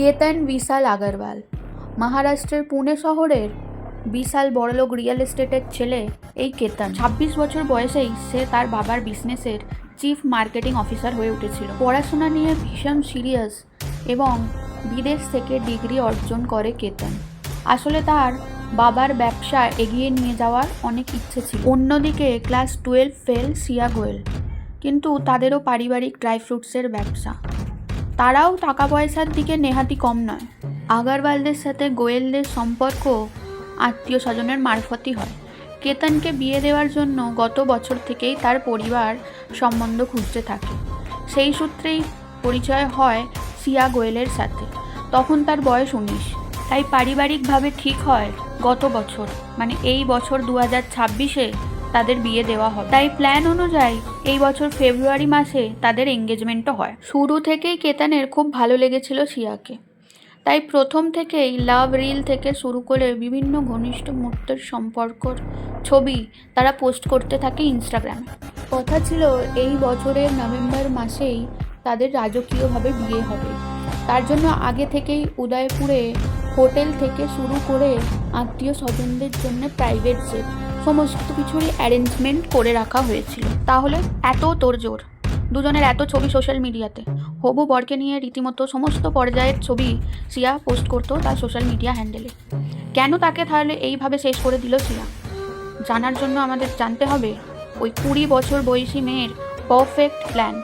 কেতন বিশাল আগরওয়াল মহারাষ্ট্রের পুনে শহরের বিশাল বড়লোক রিয়েল এস্টেটের ছেলে এই কেতন ২৬ বছর বয়সেই সে তার বাবার বিজনেসের চিফ মার্কেটিং অফিসার হয়ে উঠেছিল। পড়াশোনা নিয়ে ভীষণ সিরিয়াস এবং বিদেশ থেকে ডিগ্রি অর্জন করে কেতন। আসলে তার বাবার ব্যবসা এগিয়ে নিয়ে যাওয়ার অনেক ইচ্ছে ছিল। অন্যদিকে ক্লাস 12 ফেল শ্রিয়া গোয়েল, কিন্তু তাদেরও পারিবারিক ড্রাই ফ্রুটসের ব্যবসা। তারাও টাকা পয়সার দিকে নেহাতি কম নয়। আগরওয়ালদের সাথে গোয়েলদের সম্পর্ক আত্মীয় স্বজনের মারফতই হয়। কেতনকে বিয়ে দেওয়ার জন্য গত বছর থেকেই তার পরিবার সম্বন্ধ খুঁজতে থাকে। সেই সূত্রেই পরিচয় হয় শ্রিয়া গোয়েলের সাথে। তখন তার বয়স 19। তাই পারিবারিকভাবে ঠিক হয় গত বছর, মানে এই বছর 2026-এ তাদের বিয়ে দেওয়া হবে। তাই প্ল্যান অনুযায়ী এই বছর ফেব্রুয়ারি মাসে তাদের এঙ্গেজমেন্টও হয়। শুরু থেকেই কেতনের খুব ভালো লেগেছিল শ্রিয়াকে। তাই প্রথম থেকেই লাভ রিল থেকে শুরু করে বিভিন্ন ঘনিষ্ঠ মুহূর্তের সম্পর্কর ছবি তারা পোস্ট করতে থাকে ইনস্টাগ্রামে। কথা ছিল এই বছরের নভেম্বর মাসেই তাদের রাজকীয়ভাবে বিয়ে হবে। তার জন্য আগে থেকেই উদয়পুরে হোটেল থেকে শুরু করে আত্মীয় স্বজনদের জন্য প্রাইভেট জেট সমস্ত কিছুরই অ্যারেঞ্জমেন্ট করে রাখা হয়েছিল। তাহলে এত তোড়জোড়, দুজনের এত ছবি সোশ্যাল মিডিয়াতে, হবু বরকে নিয়ে রীতিমতো সমস্ত পর্যায়ের ছবি শ্রিয়া পোস্ট করতো তার সোশ্যাল মিডিয়া হ্যান্ডেলে। কেন তাকে তাহলে এইভাবে শেষ করে দিল শ্রিয়া? জানার জন্য আমাদের জানতে হবে ওই 20 বছর বয়সী মেয়ের পারফেক্ট প্ল্যান।